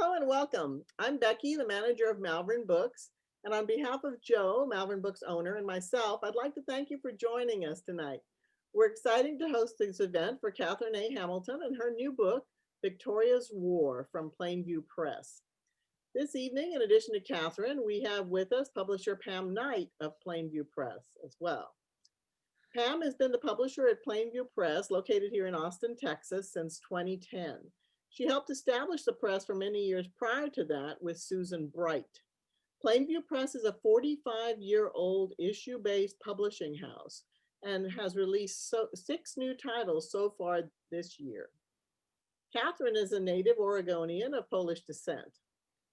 Hello and welcome. I'm Becky, the manager of Malvern Books. And on behalf of Joe, Malvern Books owner, and myself, I'd like to thank you for joining us tonight. We're excited to host this event for Catherine A. Hamilton and her new book, Victoria's War, from Plainview Press. This evening, in addition to Catherine, we have with us publisher Pam Knight of Plainview Press as well. Pam has been the publisher at Plainview Press, located here in Austin, Texas, since 2010. She helped establish the press for many years prior to that with Susan Bright. Plainview Press is a 45-year-old issue-based publishing house and has released 6 new titles so far this year. Catherine is a native Oregonian of Polish descent.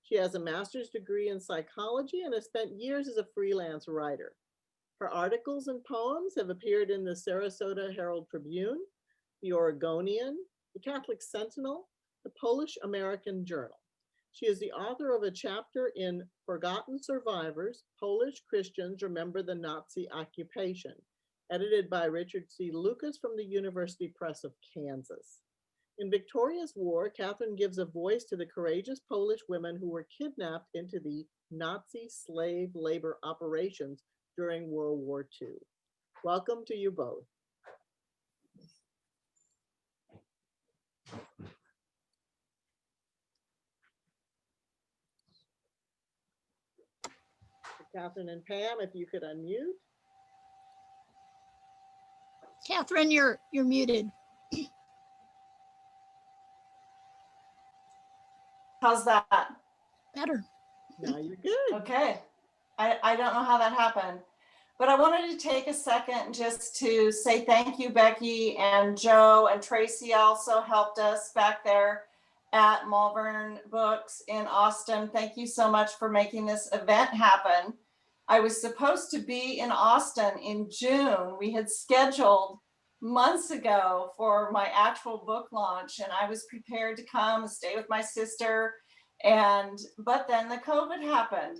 She has a master's degree in psychology and has spent years as a freelance writer. Her articles and poems have appeared in the Sarasota Herald Tribune, the Oregonian, the Catholic Sentinel, the Polish American Journal. She is the author of a chapter in Forgotten Survivors, Polish Christians Remember the Nazi Occupation, edited by Richard C. Lucas from the University Press of Kansas. In Victoria's War, Catherine gives a voice to the courageous Polish women who were kidnapped into the Nazi slave labor operations during World War II. Welcome to you both. Catherine and Pam, if you could unmute. Catherine, you're muted. How's that? Better. Now you're good. Okay. I don't know how that happened, but I wanted to take a second just to say thank you, Becky, and Joe and Tracy also helped us back there at Malvern Books in Austin. Thank you so much for making this event happen. I was supposed to be in Austin in June. We had scheduled months ago for my actual book launch, and I was prepared to come and stay with my sister, but then the COVID happened.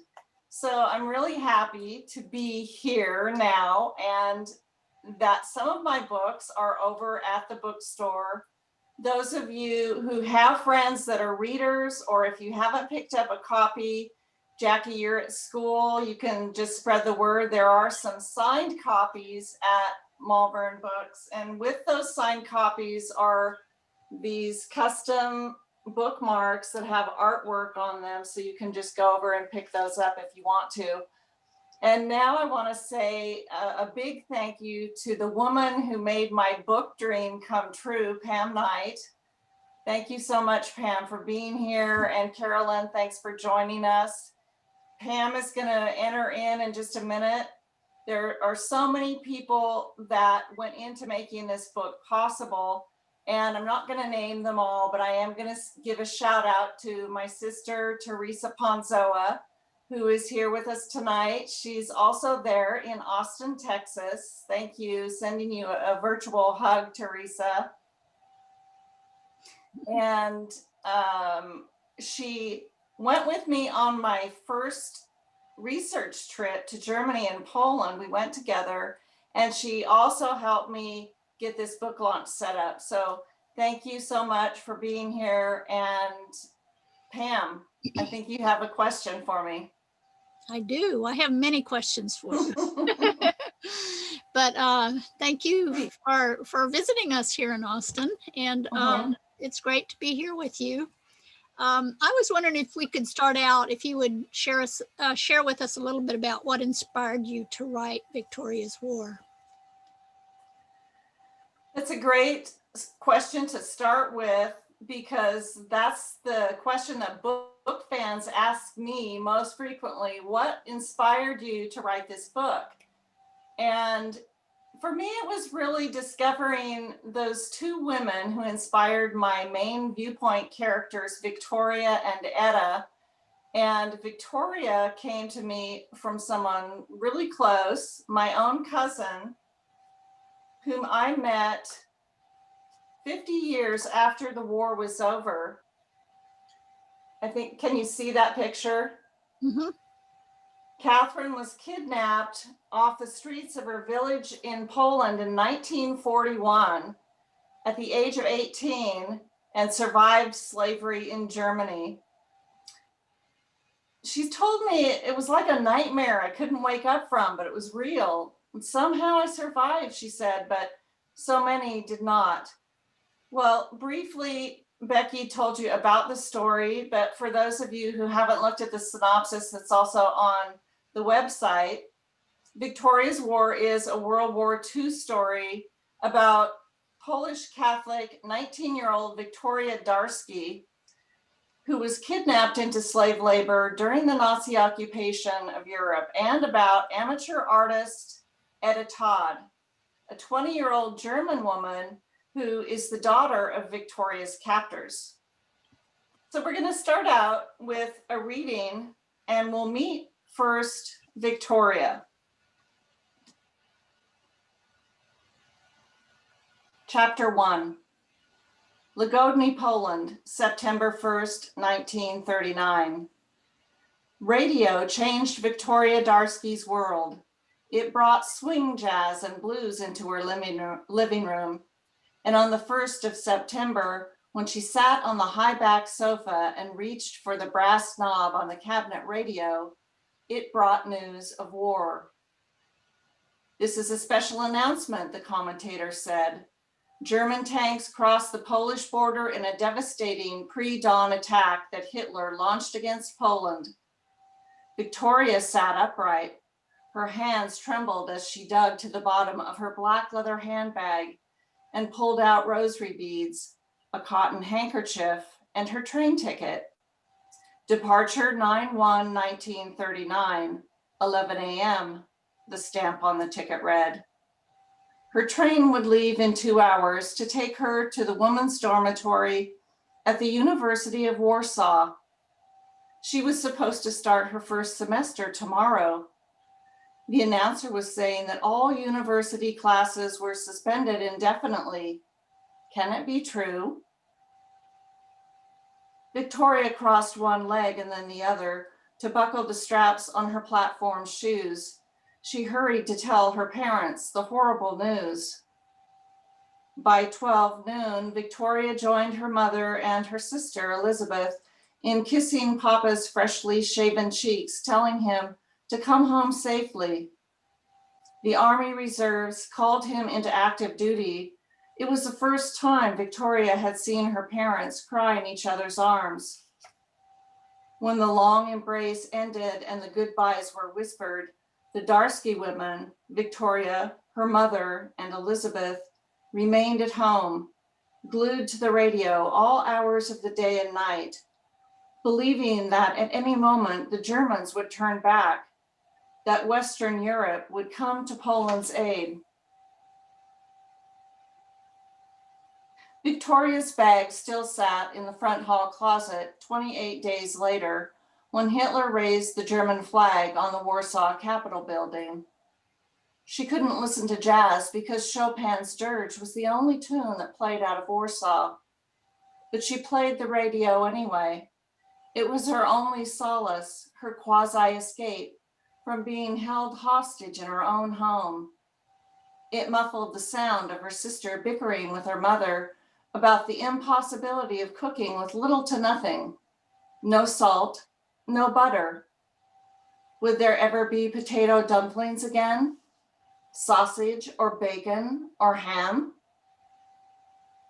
So I'm really happy to be here now, and that some of my books are over at the bookstore. Those of you who have friends that are readers, or if you haven't picked up a copy, Jackie, you're at school, you can just spread the word. There are some signed copies at Malvern Books, and with those signed copies are these custom bookmarks that have artwork on them, so you can just go over and pick those up if you want to. And now I want to say a big thank you to the woman who made my book dream come true, Pam Knight. Thank you so much, Pam, for being here. And Carolyn, thanks for joining us. Pam is going to enter in just a minute. There are so many people that went into making this book possible, and I'm not going to name them all, but I am going to give a shout out to my sister, Teresa Ponzoa, who is here with us tonight. She's also there in Austin, Texas. Thank you. Sending you a virtual hug, Teresa. And she went with me on my first research trip to Germany and Poland. We went together, and she also helped me get this book launch set up. So thank you so much for being here. And Pam, I think you have a question for me. I do. I have many questions for you. But thank you for visiting us here in Austin. And it's great to be here with you. I was wondering if we could start out, if you would share with us a little bit about what inspired you to write Victoria's War. That's a great question to start with, because that's the question that book fans ask me most frequently. What inspired you to write this book? And for me, it was really discovering those 2 women who inspired my main viewpoint characters, Victoria and Etta. And Victoria came to me from someone really close, my own cousin, whom I met 50 years after the war was over. I think, can you see that picture? Mm-hmm. Catherine was kidnapped off the streets of her village in Poland in 1941 at the age of 18 and survived slavery in Germany. she told me it was like a nightmare I couldn't wake up from, but it was real. And somehow I survived, she said, but so many did not. Well, briefly, Becky told you about the story, but for those of you who haven't looked at the synopsis that's also on the website, Victoria's War is a World War II story about Polish Catholic 19-year-old Victoria Darski, who was kidnapped into slave labor during the Nazi occupation of Europe, and about amateur artist Etta, a 20-year-old German woman who is the daughter of Victoria's captors. So we're going to start out with a reading, and we'll meet first Victoria. Chapter 1. Łagodny, Poland, September 1st, 1939. Radio changed Victoria Darski's world. It brought swing jazz and blues into her living room. And on the 1st of September, when she sat on the high-back sofa and reached for the brass knob on the cabinet radio, it brought news of war. This is a special announcement, the commentator said. German tanks crossed the Polish border in a devastating pre-dawn attack that Hitler launched against Poland. Victoria sat upright. Her hands trembled as she dug to the bottom of her black leather handbag and pulled out rosary beads, a cotton handkerchief, and her train ticket. Departure 9/1/1939, 11 a.m., the stamp on the ticket read. Her train would leave in 2 hours to take her to the women's dormitory at the University of Warsaw. She was supposed to start her first semester tomorrow. The announcer was saying that all university classes were suspended indefinitely. Can it be true? Victoria crossed one leg and then the other to buckle the straps on her platform shoes. She hurried to tell her parents the horrible news. By 12 noon, Victoria joined her mother and her sister, Elizabeth, in kissing Papa's freshly shaven cheeks, telling him to come home safely. The Army Reserves called him into active duty. It was the first time Victoria had seen her parents cry in each other's arms. When the long embrace ended and the goodbyes were whispered, the Darski women, Victoria, her mother, and Elizabeth, remained at home, glued to the radio all hours of the day and night, believing that at any moment the Germans would turn back, that Western Europe would come to Poland's aid. Victoria's bag still sat in the front hall closet 28 days later, when Hitler raised the German flag on the Warsaw Capitol building. She couldn't listen to jazz because Chopin's dirge was the only tune that played out of Warsaw, but she played the radio anyway. It was her only solace, her quasi-escape from being held hostage in her own home. It muffled the sound of her sister bickering with her mother about the impossibility of cooking with little to nothing, no salt, no butter. Would there ever be potato dumplings again? Sausage or bacon or ham?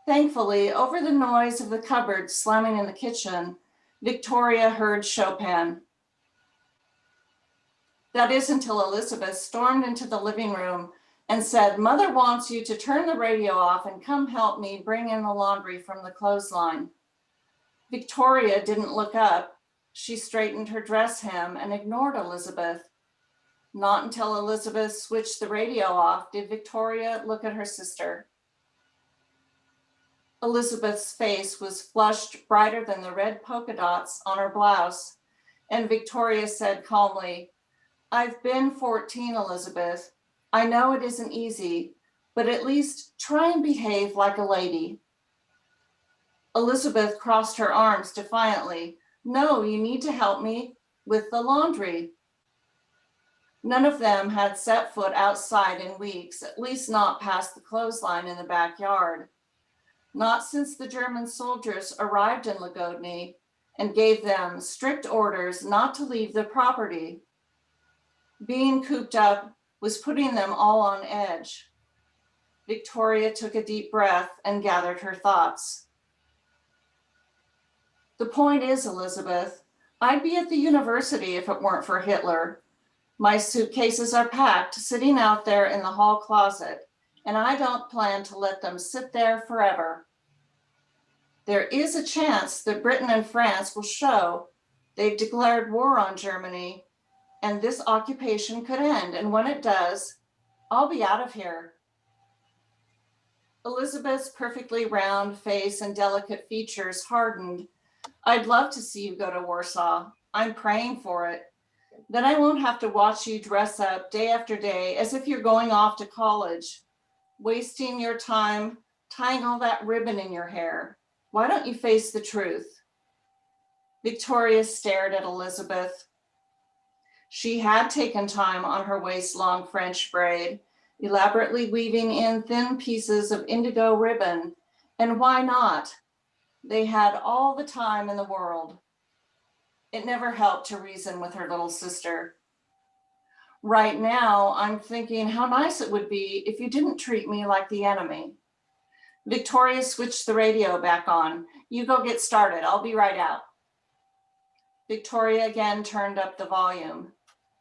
Thankfully, over the noise of the cupboard slamming in the kitchen, Victoria heard Chopin. That is until Elizabeth stormed into the living room and said, "Mother wants you to turn the radio off and come help me bring in the laundry from the clothesline." Victoria didn't look up. She straightened her dress hem and ignored Elizabeth. Not until Elizabeth switched the radio off did Victoria look at her sister. Elizabeth's face was flushed brighter than the red polka dots on her blouse, and Victoria said calmly, "I've been 14, Elizabeth. I know it isn't easy, but at least try and behave like a lady." Elizabeth crossed her arms defiantly. "No, you need to help me with the laundry." None of them had set foot outside in weeks, at least not past the clothesline in the backyard. Not since the German soldiers arrived in Łagodny and gave them strict orders not to leave the property. Being cooped up was putting them all on edge. Victoria took a deep breath and gathered her thoughts. The point is, Elizabeth, I'd be at the university if it weren't for Hitler. My suitcases are packed, sitting out there in the hall closet, and I don't plan to let them sit there forever. There is a chance that Britain and France will show they've declared war on Germany, and this occupation could end. And when it does, I'll be out of here. Elizabeth's perfectly round face and delicate features hardened. I'd love to see you go to Warsaw. I'm praying for it. Then I won't have to watch you dress up day after day as if you're going off to college, wasting your time tying all that ribbon in your hair. Why don't you face the truth? Victoria stared at Elizabeth. She had taken time on her waist-long French braid, elaborately weaving in thin pieces of indigo ribbon. And why not? They had all the time in the world. It never helped to reason with her little sister. Right now, I'm thinking how nice it would be if you didn't treat me like the enemy. Victoria switched the radio back on. You go get started. I'll be right out. Victoria again turned up the volume.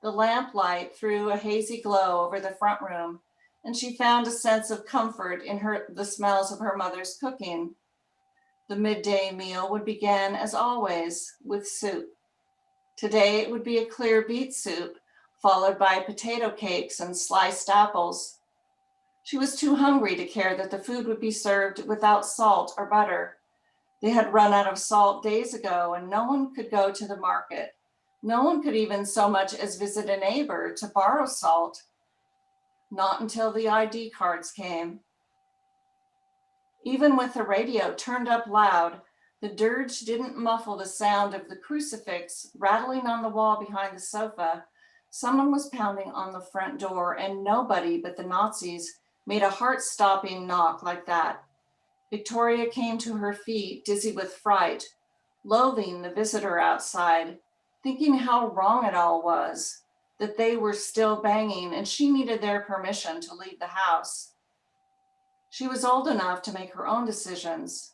The lamplight threw a hazy glow over the front room, and she found a sense of comfort in the smells of her mother's cooking. The midday meal would begin, as always, with soup. Today it would be a clear beet soup, followed by potato cakes and sliced apples. She was too hungry to care that the food would be served without salt or butter. They had run out of salt days ago, and no one could go to the market. No one could even so much as visit a neighbor to borrow salt. Not until the ID cards came. Even with the radio turned up loud, the dirge didn't muffle the sound of the crucifix rattling on the wall behind the sofa. Someone was pounding on the front door, and nobody but the Nazis made a heart-stopping knock like that. Victoria came to her feet, dizzy with fright, loathing the visitor outside, thinking how wrong it all was, that they were still banging and she needed their permission to leave the house. She was old enough to make her own decisions.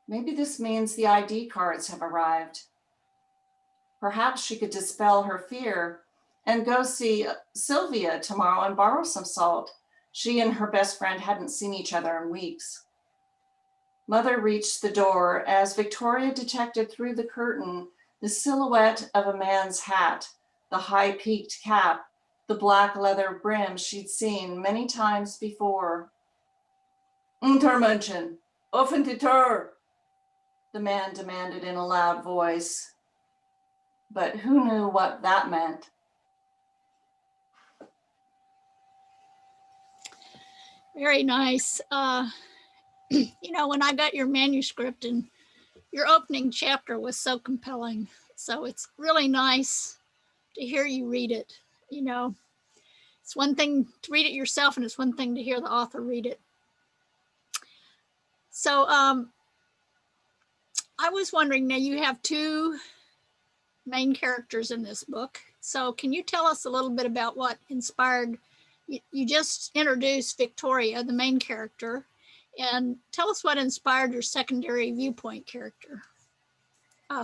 Maybe this means the ID cards have arrived. Perhaps she could dispel her fear and go see Sylvia tomorrow and borrow some salt. She and her best friend hadn't seen each other in weeks. Mother reached the door as Victoria detected through the curtain the silhouette of a man's hat, the high-peaked cap, the black leather brim she'd seen many times before. Untermenschen, offen die Tür, the man demanded in a loud voice. But who knew what that meant? Very nice. You know, when I got your manuscript and your opening chapter was so compelling. So it's really nice to hear you read it. You know, it's one thing to read it yourself and it's one thing to hear the author read it. So I was wondering, now you have two main characters in this book. So can you tell us a little bit about what inspired, you just introduced Victoria, the main character, and tell us what inspired your secondary viewpoint character,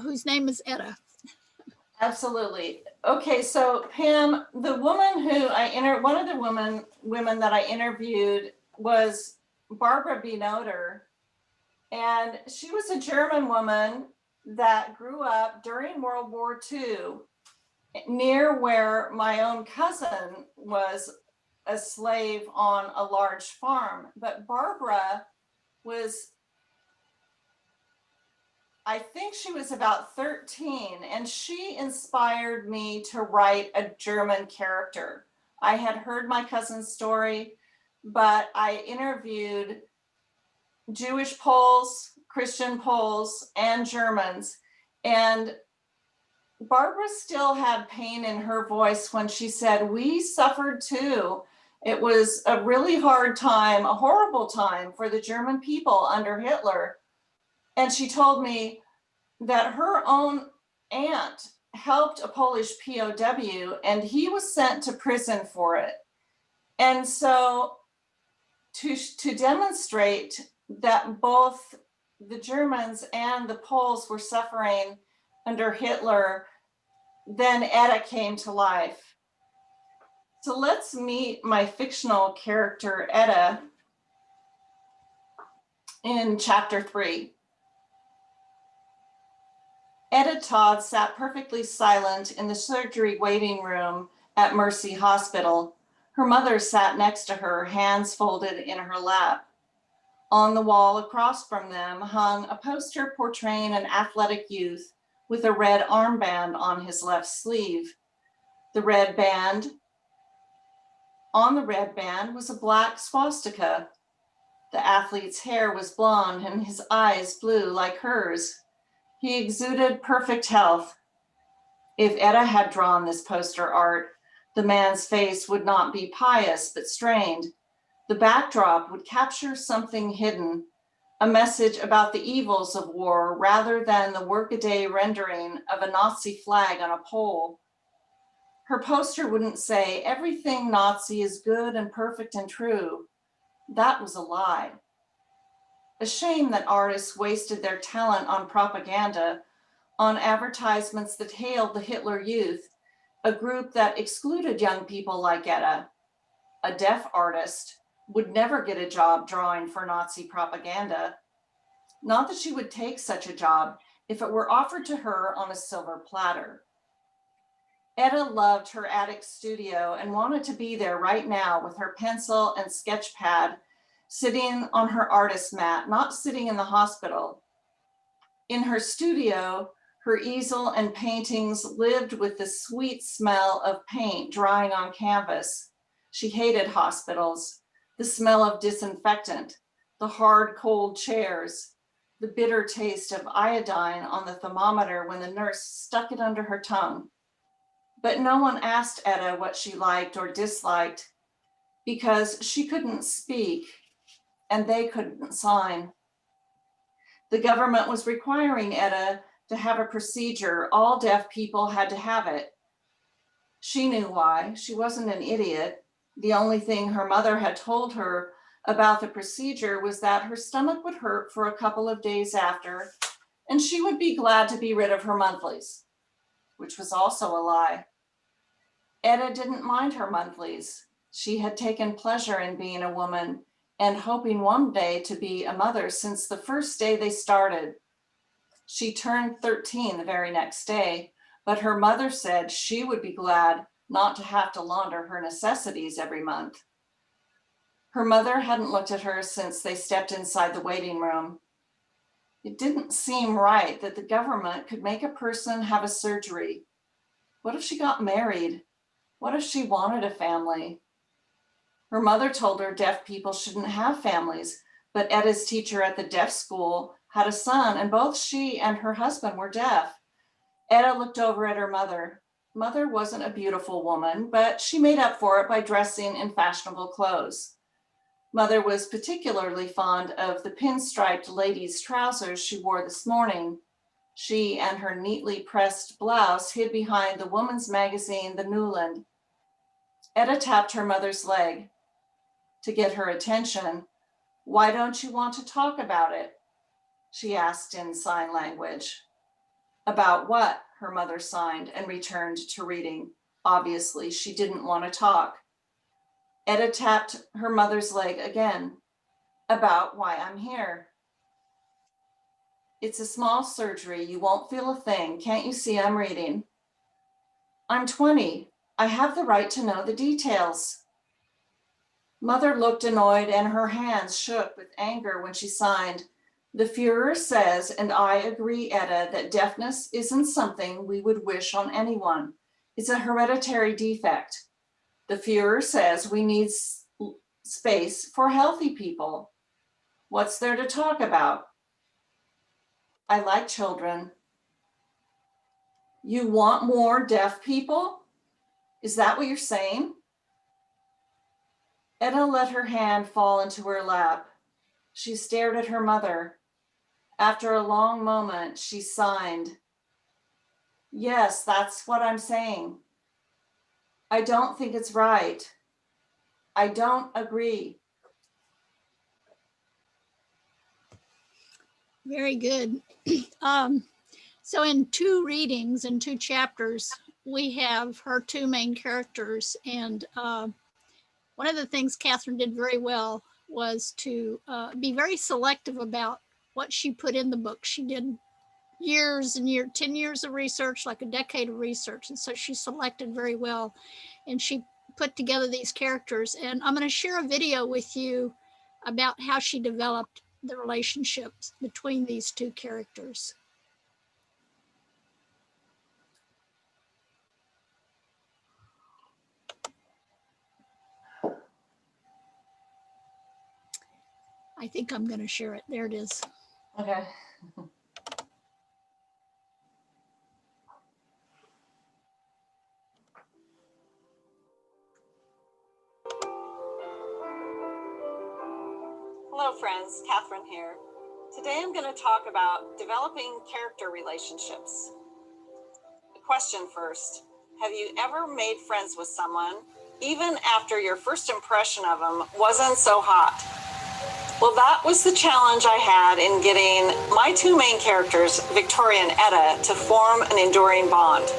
whose name is Etta. Absolutely. Okay, so Pam, the woman who one of the women that I interviewed was Barbara Benoder, and she was a German woman that grew up during World War II near where my own cousin was a slave on a large farm. But Barbara was, I think she was about 13, and she inspired me to write a German character. I had heard my cousin's story, but I interviewed Jewish Poles, Christian Poles, and Germans. And Barbara still had pain in her voice when she said, "We suffered too. It was a really hard time, a horrible time for the German people under Hitler." And she told me, that her own aunt helped a Polish POW and he was sent to prison for it. And so to demonstrate that both the Germans and the Poles were suffering under Hitler, then Etta came to life. So let's meet my fictional character, Etta, in chapter 3. Etta Todd sat perfectly silent in the surgery waiting room at Mercy Hospital. Her mother sat next to her, hands folded in her lap. On the wall across from them hung a poster portraying an athletic youth with a red armband on his left sleeve. On the red band was a black swastika. The athlete's hair was blonde and his eyes blue like hers. He exuded perfect health. If Etta had drawn this poster art, the man's face would not be pious but strained. The backdrop would capture something hidden, a message about the evils of war rather than the workaday rendering of a Nazi flag on a pole. Her poster wouldn't say everything Nazi is good and perfect and true. That was a lie. A shame that artists wasted their talent on propaganda, on advertisements that hailed the Hitler Youth, a group that excluded young people like Etta. A deaf artist would never get a job drawing for Nazi propaganda. Not that she would take such a job if it were offered to her on a silver platter. Etta loved her attic studio and wanted to be there right now with her pencil and sketch pad, sitting on her artist mat, not sitting in the hospital. In her studio, her easel and paintings lived with the sweet smell of paint drying on canvas. She hated hospitals, the smell of disinfectant, the hard, cold chairs, the bitter taste of iodine on the thermometer when the nurse stuck it under her tongue. But no one asked Etta what she liked or disliked because she couldn't speak and they couldn't sign. The government was requiring Etta to have a procedure. All deaf people had to have it. She knew why. She wasn't an idiot. The only thing her mother had told her about the procedure was that her stomach would hurt for a couple of days after, and she would be glad to be rid of her monthlies, which was also a lie. Etta didn't mind her monthlies. She had taken pleasure in being a woman and hoping one day to be a mother since the first day they started. She turned 13 the very next day, but her mother said she would be glad not to have to launder her necessities every month. Her mother hadn't looked at her since they stepped inside the waiting room. It didn't seem right that the government could make a person have a surgery. What if she got married? What if she wanted a family? Her mother told her deaf people shouldn't have families, but Etta's teacher at the deaf school had a son, and both she and her husband were deaf. Etta looked over at her mother. Mother wasn't a beautiful woman, but she made up for it by dressing in fashionable clothes. Mother was particularly fond of the pinstriped ladies' trousers she wore this morning. She and her neatly pressed blouse hid behind the woman's magazine, The Newland. Etta tapped her mother's leg to get her attention. "Why don't you want to talk about it?" she asked in sign language. "About what?" her mother signed and returned to reading. Obviously, she didn't want to talk. Etta tapped her mother's leg again. "About why I'm here." "It's a small surgery. You won't feel a thing. Can't you see I'm reading?" "I'm 20. I have the right to know the details." Mother looked annoyed and her hands shook with anger when she signed. "The Führer says, and I agree, Etta, that deafness isn't something we would wish on anyone. It's a hereditary defect. The Führer says we need space for healthy people. What's there to talk about?" "I like children." "You want more deaf people? Is that what you're saying?" Etta let her hand fall into her lap. She stared at her mother. After a long moment, she signed. Yes, that's what I'm saying. I don't think it's right. I don't agree. Very good. So in 2 readings and 2 chapters, we have her 2 main characters. And one of the things Catherine did very well was to be very selective about what she put in the book. She did years and 10 years of research, like a decade of research. And so she selected very well, and she put together these characters. And I'm going to share a video with you about how she developed the relationships between these 2 characters. I think I'm going to share it. There it is. Okay. Hello friends, Catherine here. Today I'm going to talk about developing character relationships. The question first, have you ever made friends with someone even after your first impression of them wasn't so hot? Well, that was the challenge I had in getting my 2 main characters, Victoria and Etta, to form an enduring bond.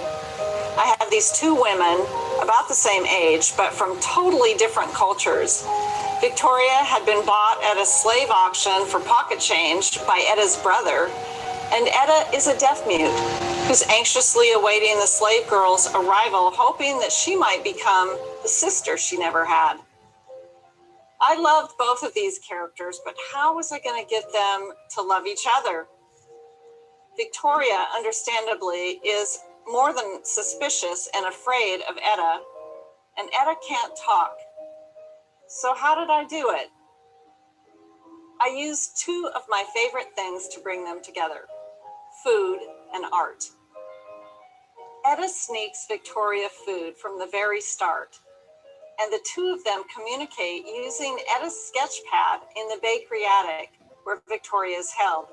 I have these 2 women about the same age, but from totally different cultures. Victoria had been bought at a slave auction for pocket change by Etta's brother, and Etta is a deaf mute who's anxiously awaiting the slave girl's arrival, hoping that she might become the sister she never had. I loved both of these characters, but how was I going to get them to love each other? Victoria, understandably, is more than suspicious and afraid of Etta, and Etta can't talk. So how did I do it? I used 2 of my favorite things to bring them together: food and art. Etta sneaks Victoria food from the very start, and the 2 of them communicate using Etta's sketch pad in the bakery attic where Victoria is held,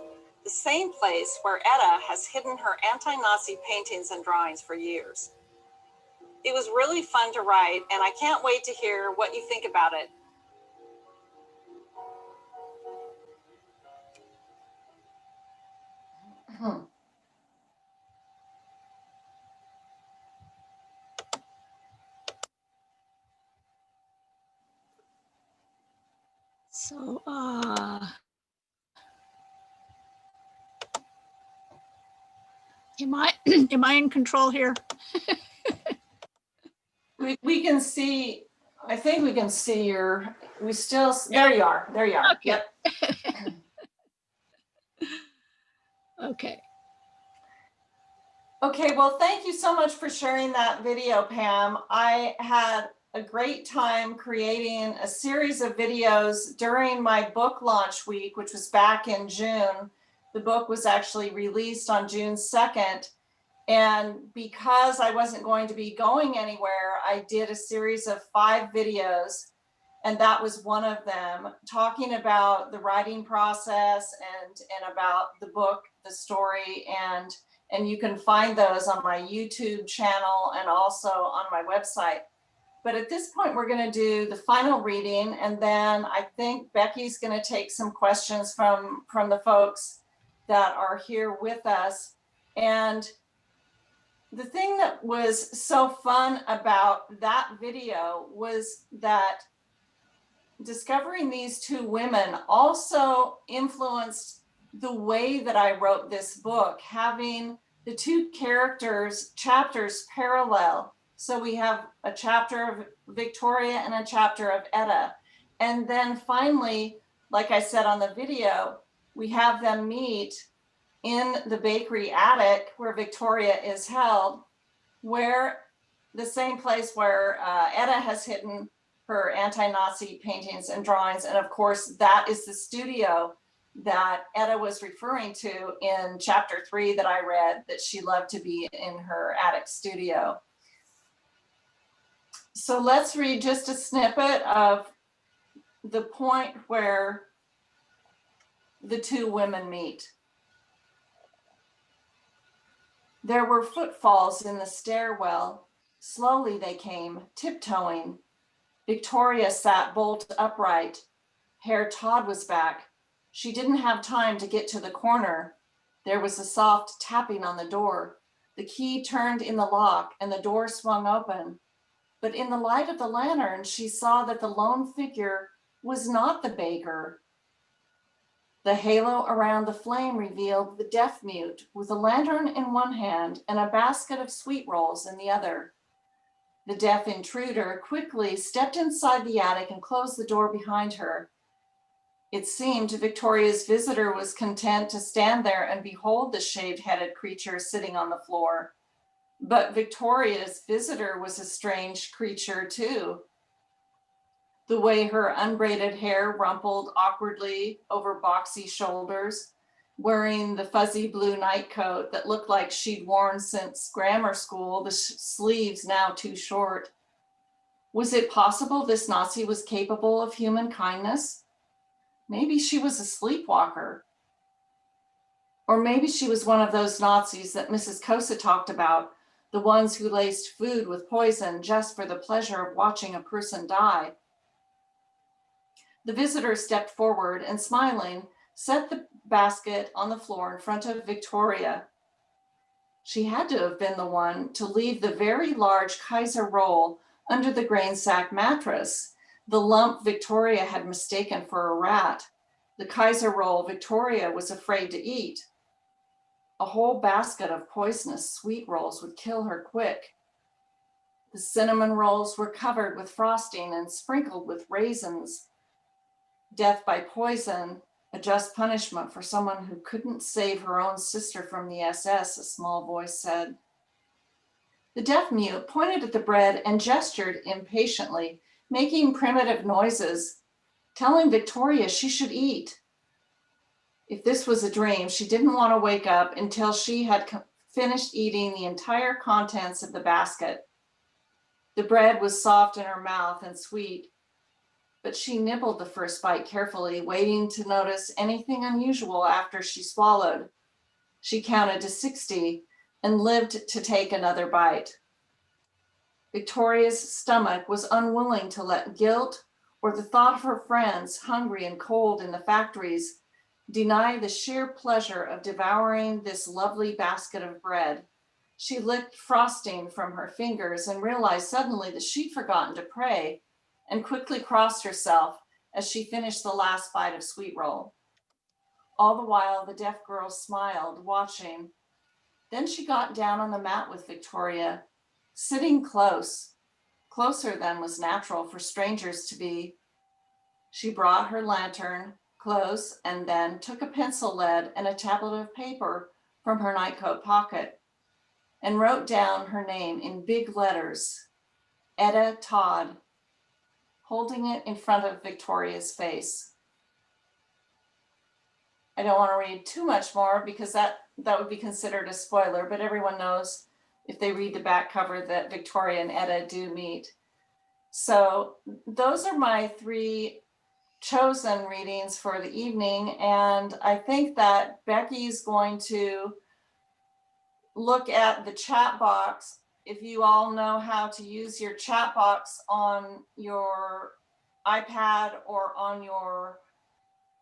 the same place where Etta has hidden her anti-Nazi paintings and drawings for years. It was really fun to write, and I can't wait to hear what you think about it. So, am I in control here? We can see, I think we can see your, there you are. There you are. Okay. Yep. Okay. Okay, well, thank you so much for sharing that video, Pam. I had a great time creating a series of videos during my book launch week, which was back in June. The book was actually released on June 2nd. And because I wasn't going to be going anywhere, I did a series of 5 videos, and that was one of them, talking about the writing process and about the book, the story, and you can find those on my YouTube channel and also on my website. But at this point, we're going to do the final reading, and then I think Becky's going to take some questions from the folks that are here with us. And the thing that was so fun about that video was that discovering these 2 women also influenced the way that I wrote this book, having the 2 chapters parallel. So we have a chapter of Victoria and a chapter of Etta. And then finally, like I said on the video, we have them meet in the bakery attic where Victoria is held, where the same place where Etta has hidden her anti-Nazi paintings and drawings. And of course, that is the studio that Etta was referring to in chapter 3 that I read, that she loved to be in her attic studio. So let's read just a snippet of the point where the 2 women meet. There were footfalls in the stairwell. Slowly they came, tiptoeing. Victoria sat bolt upright. Herr Todd was back. She didn't have time to get to the corner. There was a soft tapping on the door. The key turned in the lock and the door swung open. But in the light of the lantern, she saw that the lone figure was not the baker. The halo around the flame revealed the deaf mute with a lantern in one hand and a basket of sweet rolls in the other. The deaf intruder quickly stepped inside the attic and closed the door behind her. It seemed Victoria's visitor was content to stand there and behold the shaved-headed creature sitting on the floor. But Victoria's visitor was a strange creature too. The way her unbraided hair rumpled awkwardly over boxy shoulders, wearing the fuzzy blue nightcoat that looked like she'd worn since grammar school, the sleeves now too short. Was it possible this Nazi was capable of human kindness? Maybe she was a sleepwalker. Or maybe she was one of those Nazis that Mrs. Kosa talked about, the ones who laced food with poison just for the pleasure of watching a person die. The visitor stepped forward and, smiling, set the basket on the floor in front of Victoria. She had to have been the one to leave the very large Kaiser roll under the grain sack mattress, the lump Victoria had mistaken for a rat, the Kaiser roll Victoria was afraid to eat. A whole basket of poisonous sweet rolls would kill her quick. The cinnamon rolls were covered with frosting and sprinkled with raisins. Death by poison, a just punishment for someone who couldn't save her own sister from the SS, a small voice said. The deaf mute pointed at the bread and gestured impatiently, making primitive noises, telling Victoria she should eat. If this was a dream, she didn't want to wake up until she had finished eating the entire contents of the basket. The bread was soft in her mouth and sweet, but she nibbled the first bite carefully, waiting to notice anything unusual after she swallowed. She counted to 60 and lived to take another bite. Victoria's stomach was unwilling to let guilt or the thought of her friends, hungry and cold in the factories, deny the sheer pleasure of devouring this lovely basket of bread. She licked frosting from her fingers and realized suddenly that she'd forgotten to pray, and quickly crossed herself as she finished the last bite of sweet roll. All the while, the deaf girl smiled, watching. Then she got down on the mat with Victoria, sitting closer than was natural for strangers to be. She brought her lantern close and then took a pencil lead and a tablet of paper from her nightcoat pocket and wrote down her name in big letters, Etta Todd, holding it in front of Victoria's face. I don't want to read too much more because that would be considered a spoiler, but everyone knows if they read the back cover that Victoria and Etta do meet. So those are my 3 chosen readings for the evening. And I think that Becky's going to look at the chat box. If you all know how to use your chat box on your iPad or on your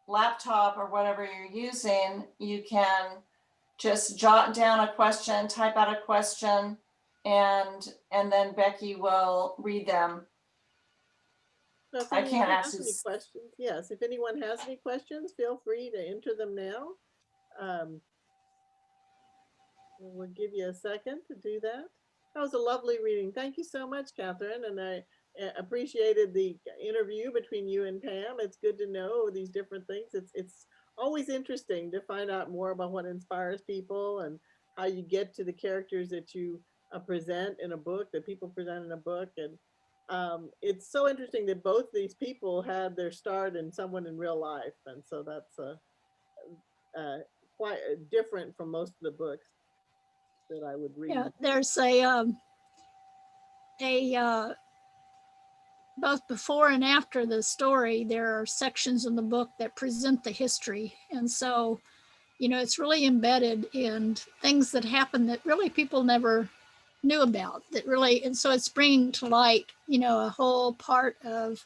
laptop or whatever you're using, you can just jot down a question, type out a question, and then Becky will read them. So if I anyone can't has actually any questions, yes, if anyone has any questions, feel free to enter them now. We'll give you a second to do that. That was a lovely reading. Thank you so much, Catherine. And I appreciated the interview between you and Pam. It's good to know these different things. It's always interesting to find out more about what inspires people and how you get to the characters that you present in a book, that people present in a book. And it's so interesting that both these people had their start in someone in real life. And so that's quite different from most of the books that I would read. Yeah, there's both before and after the story, there are sections in the book that present the history. And so you know, it's really embedded in things that happen that really people never knew about, that really, and so it's bringing to light, you know, a whole part of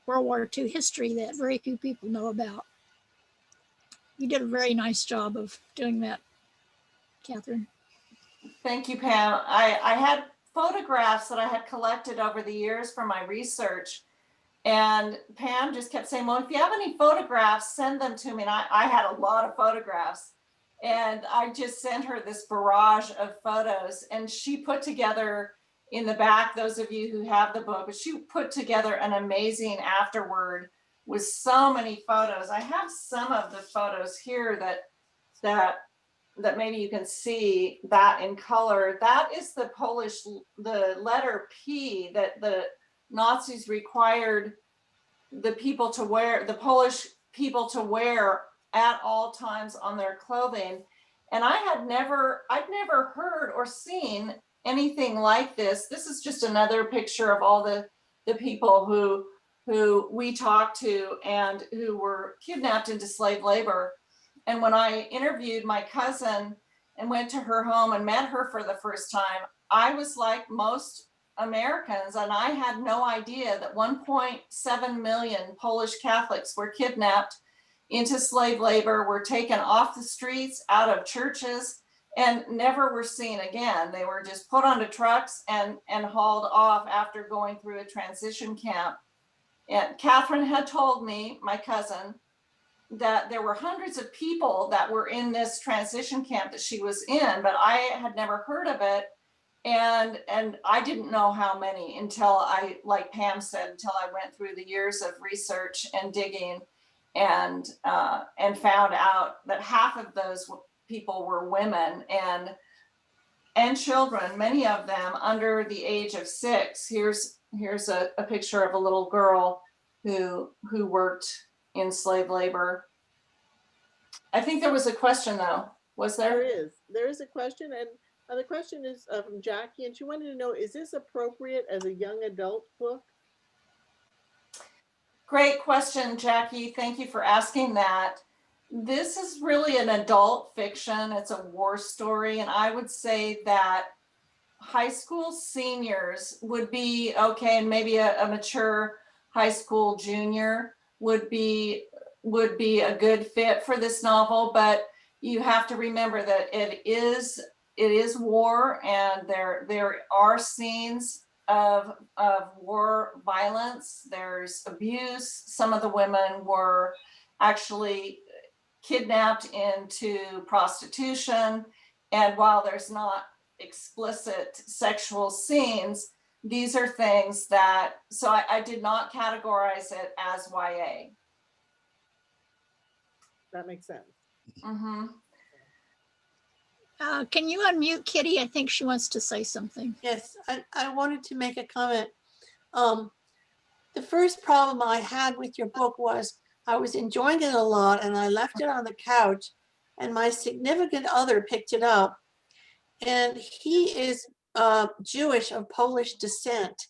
World War II history that very few people know about. You did a very nice job of doing that, Catherine. Thank you, Pam. I had photographs that I had collected over the years from my research. And Pam just kept saying, well, if you have any photographs, send them to me. And I had a lot of photographs. And I just sent her this barrage of photos. And she put together in the back, those of you who have the book, but she put together an amazing afterword with so many photos. I have some of the photos here that maybe you can see that in color. That is the Polish, the letter P that the Nazis required the people to wear, the Polish people to wear at all times on their clothing. And I'd never heard or seen anything like this. This is just another picture of all the people who we talked to and who were kidnapped into slave labor. And when I interviewed my cousin and went to her home and met her for the first time, I was like most Americans, and I had no idea that 1.7 million Polish Catholics were kidnapped into slave labor, were taken off the streets, out of churches, and never were seen again. They were just put onto trucks and hauled off after going through a transition camp. And Catherine had told me, my cousin, that there were hundreds of people that were in this transition camp that she was in, but I had never heard of it. And I didn't know how many until I, like Pam said, until I went through the years of research and digging and found out that half of those people were women and children, many of them under the age of 6. Here's a picture of a little girl who worked in slave labor. I think there was a question though, was there? There is a question, and the question is from Jackie, and she wanted to know, is this appropriate as a young adult book? Great question, Jackie. Thank you for asking that. This is really an adult fiction. It's a war story, and I would say that high school seniors would be okay, and maybe a mature high school junior would be a good fit for this novel, but you have to remember that it is war, and there are scenes of war violence. There's abuse. Some of the women were actually kidnapped into prostitution, and while there's not explicit sexual scenes, these are things that, so I did not categorize it as YA. That makes sense. Mm-hmm. Can you unmute Kitty? I think she wants to say something. Yes, I wanted to make a comment. The first problem I had with your book was I was enjoying it a lot, and I left it on the couch, and my significant other picked it up, and he is Jewish of Polish descent.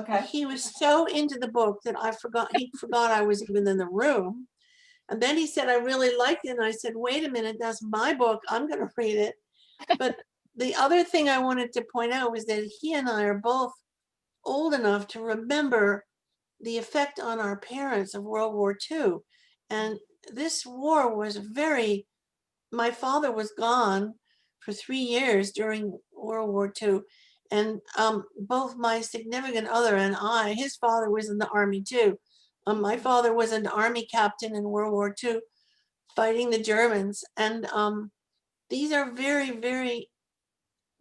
Okay. He was so into the book that he forgot I was even in the room. And then he said, I really liked it. And I said, wait a minute, that's my book. I'm going to read it. But the other thing I wanted to point out was that he and I are both old enough to remember the effect on our parents of World War II. And this war was my father was gone for 3 years during World War II. And both my significant other and I, his father was in the army too. My father was an army captain in World War II fighting the Germans. And these are very, very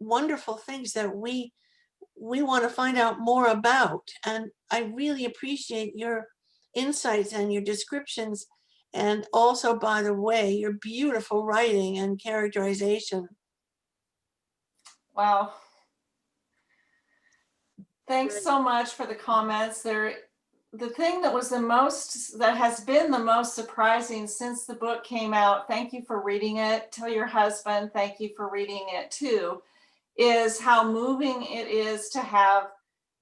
wonderful things that we want to find out more about. And I really appreciate your insights and your descriptions. And also, by the way, your beautiful writing and characterization. Wow. Thanks so much for the comments. The thing that has been the most surprising since the book came out, thank you for reading it, tell your husband thank you for reading it too, is how moving it is to have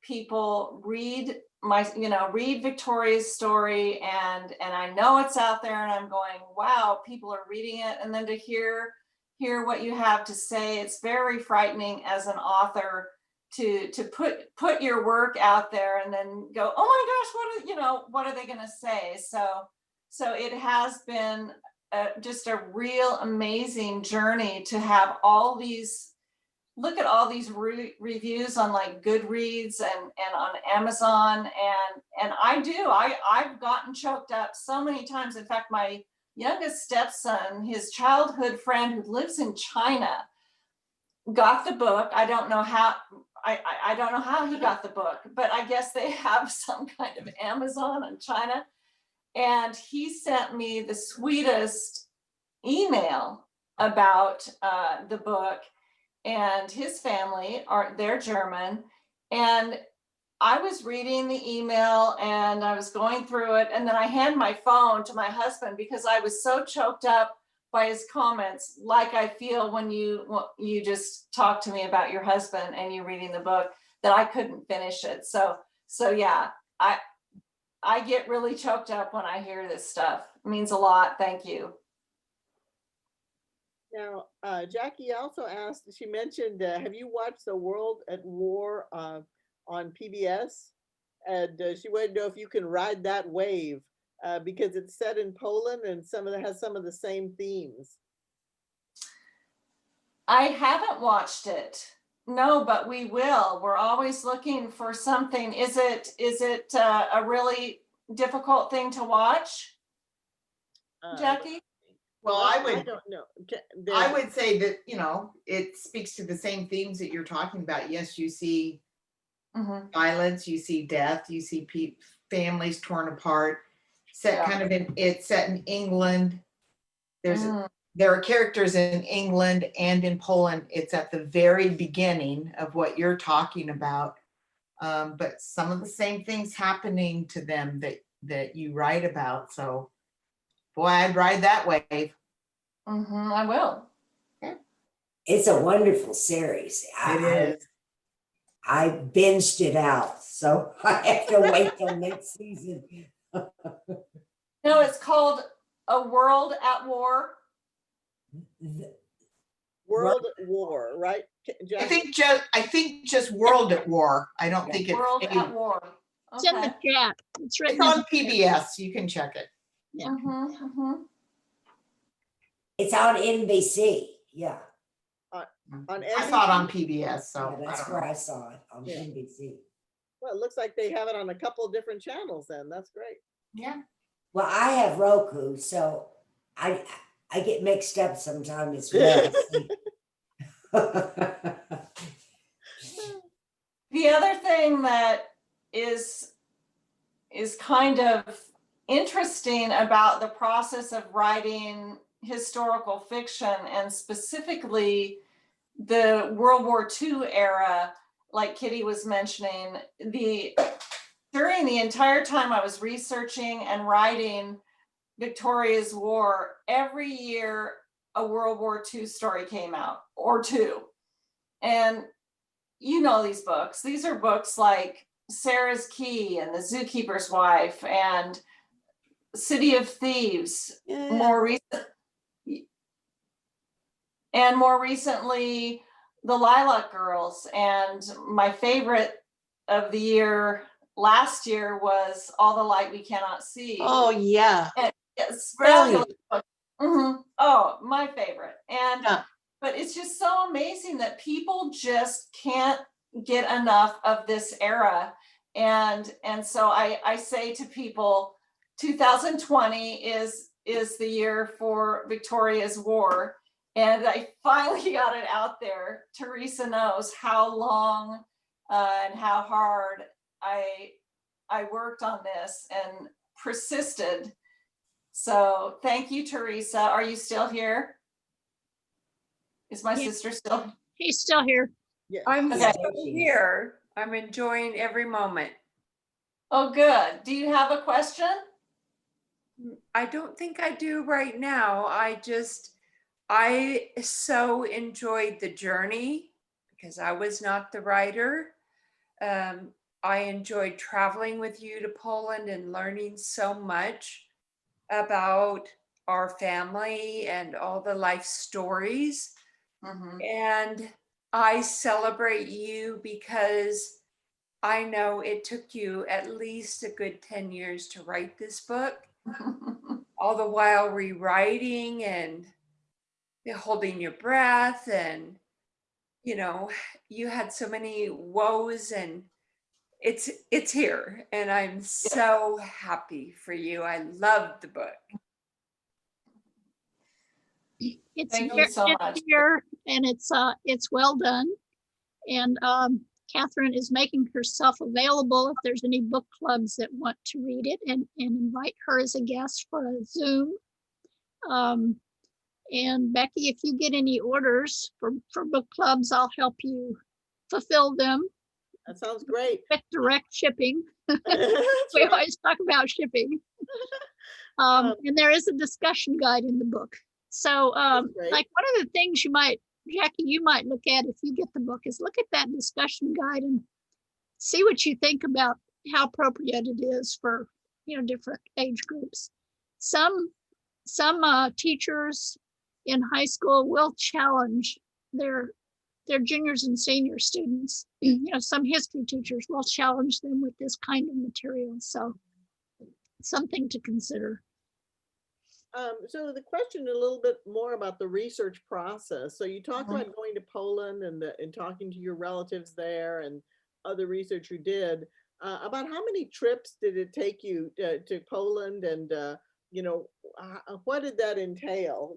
people read read Victoria's story, and I know it's out there, and I'm going, wow, people are reading it. And then to hear what you have to say, it's very frightening as an author to put your work out there and then go, oh my gosh, what are they going to say? So it has been just a real amazing journey to have look at all these reviews on like Goodreads and on Amazon. And I've gotten choked up so many times. In fact, my youngest stepson, his childhood friend who lives in China, got the book. I don't know how he got the book, but I guess they have some kind of Amazon in China. And he sent me the sweetest email about the book. And his family they're German. And I was reading the email and I was going through it. And then I hand my phone to my husband because I was so choked up by his comments, like I feel when you just talk to me about your husband and you reading the book, that I couldn't finish it. So yeah, I get really choked up when I hear this stuff. It means a lot. Thank you. Now, Jackie also asked, she mentioned, have you watched The World at War on PBS? And she wanted to know if you can ride that wave because it's set in Poland and has some of the same themes. I haven't watched it. No, but we will. We're always looking for something. Is it a really difficult thing to watch, Jackie? Well, I don't know. I would say that, it speaks to the same themes that you're talking about. Yes, you see violence, you see death, you see families torn apart. It's set in England. There are characters in England and in Poland. It's at the very beginning of what you're talking about. But some of the same things happening to them that you write about. So, boy, I'd ride that wave. I will. It's a wonderful series. It is. I binged it out, so I have to wait till next season. No, it's called A World at War. World at War, right? Jackie? I think just World at War. I don't think it's World at War. It's in the chat. It's written on PBS. You can check it. Yeah. It's on NBC. Yeah. On I saw it on PBS, so Yeah, that's where I saw it on NBC. Well, it looks like they have it on a couple of different channels then. That's great. Yeah. Well, I have Roku, so I get mixed up sometimes as well. The other thing that is kind of interesting about the process of writing historical fiction, and specifically the World War II era, like Kitty was mentioning, during the entire time I was researching and writing Victoria's War, every year a World War II story came out, or two. And these books. These are books like Sarah's Key and The Zookeeper's Wife and City of Thieves. Yeah. More recently, The Lilac Girls. And my favorite of the year last year was All the Light We Cannot See. Oh, yeah. And it's Brilliant. Oh, my favorite. But it's just so amazing that people just can't get enough of this era. And so I say to people, 2020 is the year for Victoria's War. And I finally got it out there. Teresa knows how long and how hard I worked on this and persisted. So thank you, Teresa. Are you still here? Is my sister still? He's still here. Yeah. I'm Okay. still here. I'm enjoying every moment. Oh, good. Do you have a question? I don't think I do right now. I so enjoyed the journey because I was not the writer. I enjoyed traveling with you to Poland and learning so much about our family and all the life stories. Mhm. And I celebrate you because I know it took you at least a good 10 years to write this book, all the while rewriting and holding your breath. And, you know, you had so many woes, and it's here. And I'm so happy for you. I love the book. Thank you so it's much. here, and it's well done. And Catherine is making herself available if there's any book clubs that want to read it, and invite her as a guest for a Zoom. And Becky, if you get any orders for book clubs, I'll help you fulfill them That sounds great. with direct shipping. That's We right. always talk about shipping. And there is a discussion guide in the book. So great. like one of the things Jackie, you might look at if you get the book is look at that discussion guide and see what you think about how appropriate it is for, different age groups. Some teachers in high school will challenge their juniors and senior students. Some history teachers will challenge them with this kind of material. So something to consider. So the question a little bit more about the research process. So you talked about going to Poland and talking to your relatives there and other research you did. About how many trips did it take you to Poland, and what did that entail?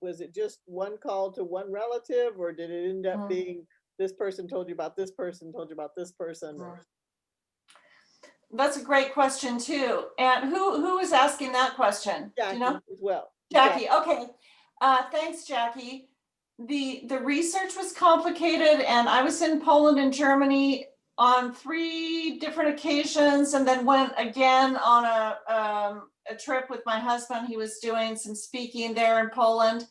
Was it just one call to one relative, or did it end up being this person told you about this person, told you about this person? That's a great question too. And who was asking that question? Jackie, Do you know? as well. Jackie. Okay. Thanks, Jackie. The research was complicated, and I was in Poland and Germany on 3 different occasions, and then went again on a trip with my husband. He was doing some speaking there in Poland.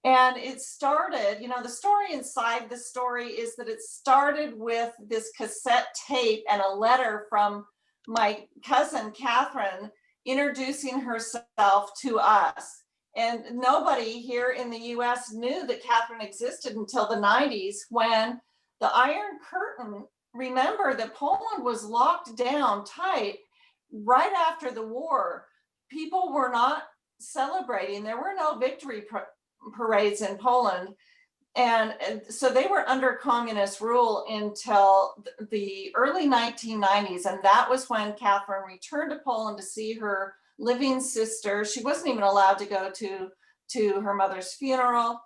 And it started, the story inside the story is that it started with this cassette tape and a letter from my cousin, Catherine, introducing herself to us. And nobody here in the US knew that Catherine existed until the 90s, when the Iron Curtain, remember that Poland was locked down tight right after the war. People were not celebrating. There were no victory parades in Poland. And so they were under communist rule until the early 1990s. And that was when Catherine returned to Poland to see her living sister. She wasn't even allowed to go to her mother's funeral.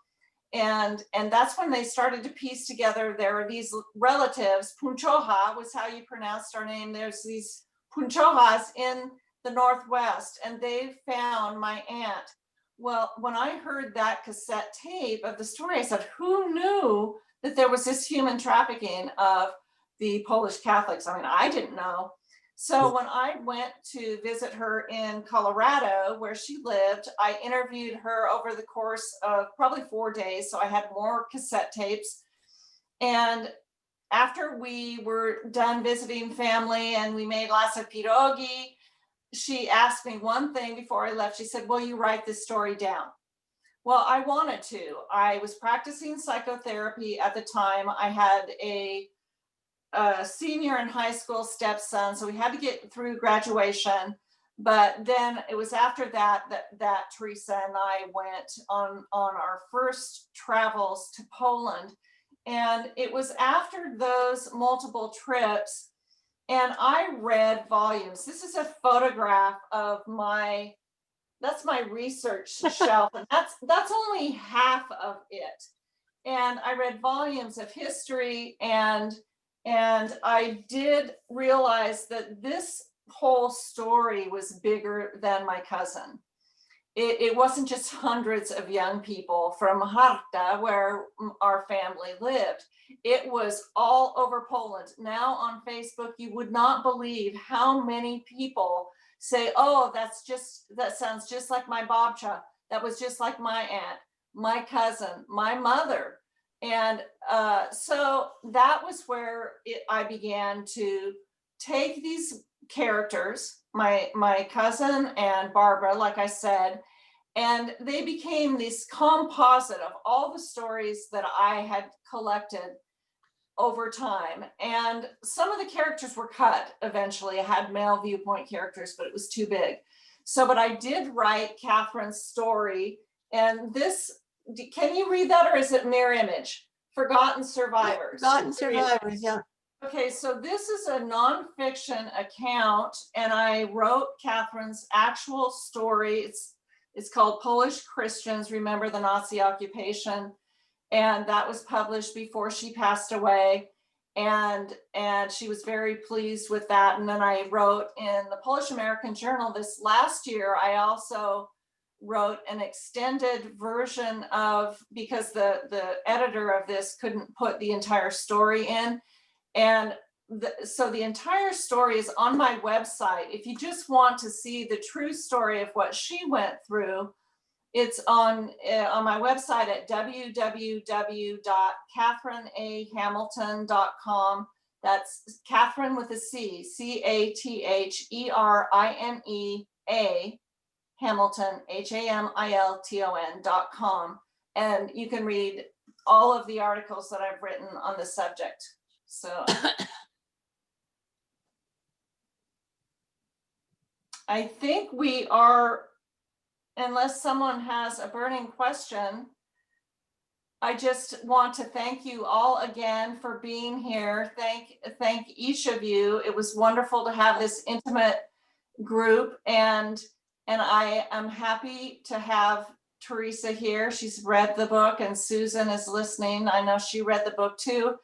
And that's when they started to piece together, there are these relatives, Punchoha was how you pronounced our name. There's these Punchohas in the Northwest, and they found my aunt. Well, when I heard that cassette tape of the story, I said, who knew that there was this human trafficking of the Polish Catholics? I mean, I didn't know. So when I went to visit her in Colorado, where she lived, I interviewed her over the course of probably 4 days. So I had more cassette tapes. And after we were done visiting family and we made lots of pierogi, she asked me one thing before I left. She said, will you write this story down? Well, I wanted to. I was practicing psychotherapy at the time. I had a senior in high school stepson, so we had to get through graduation. But then it was after that Teresa and I went on our first travels to Poland. And it was after those multiple trips, and I read volumes. This is a photograph of that's my research shelf, and that's only half of it. And I read volumes of history, and I did realize that this whole story was bigger than my cousin. It wasn't just hundreds of young people from Harta, where our family lived. It was all over Poland. Now on Facebook, you would not believe how many people say, oh, that sounds just like my babcia. That was just like my aunt, my cousin, my mother. And so that was where I began to take these characters, my cousin and Barbara, like I said, and they became this composite of all the stories that I had collected over time. And some of the characters were cut eventually. I had male viewpoint characters, but it was too big. So, but I did write Catherine's story. And this, can you read that, or is it mirror image? Forgotten Survivors. Forgotten Survivors, yeah. Okay, so this is a nonfiction account, and I wrote Catherine's actual story. It's called Polish Christians Remember the Nazi Occupation, and that was published before she passed away, and she was very pleased with that. And then I wrote in the Polish American Journal this last year, I also wrote an extended version of, because the editor of this couldn't put the entire story in. And so the entire story is on my website. If you just want to see the true story of what she went through, it's on my website at www.catherineahamilton.com. That's Catherine with a C, CATHERINEA Hamilton, HAMILTON.com. And you can read all of the articles that I've written on the subject. So I think we are, unless someone has a burning question, I just want to thank you all again for being here. Thank each of you. It was wonderful to have this intimate group, and I am happy to have Teresa here. She's read the book, and Susan is listening. I know she read the book too.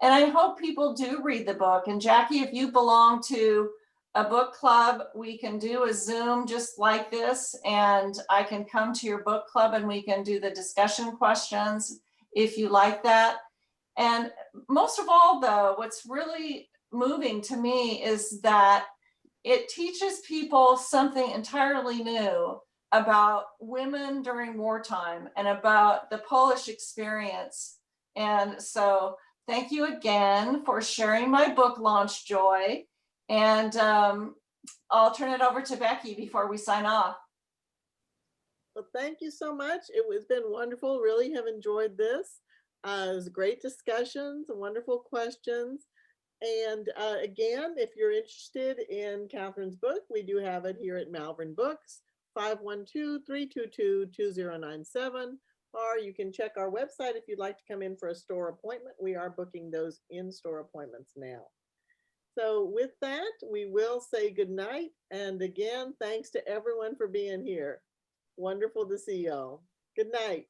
And I hope people do read the book. And Jackie, if you belong to a book club, we can do a Zoom just like this, and I can come to your book club and we can do the discussion questions if you like that. And most of all, though, what's really moving to me is that it teaches people something entirely new about women during wartime and about the Polish experience. And so thank you again for sharing my book launch joy. And I'll turn it over to Becky before we sign off. Well, thank you so much. It's been wonderful. Really have enjoyed this. It was great discussions, wonderful questions. And again, if you're interested in Catherine's book, we do have it here at Malvern Books, 512-322-2097. Or you can check our website if you'd like to come in for a store appointment. We are booking those in-store appointments now. So with that, we will say good night. And again, thanks to everyone for being here. Wonderful to see y'all. Good night.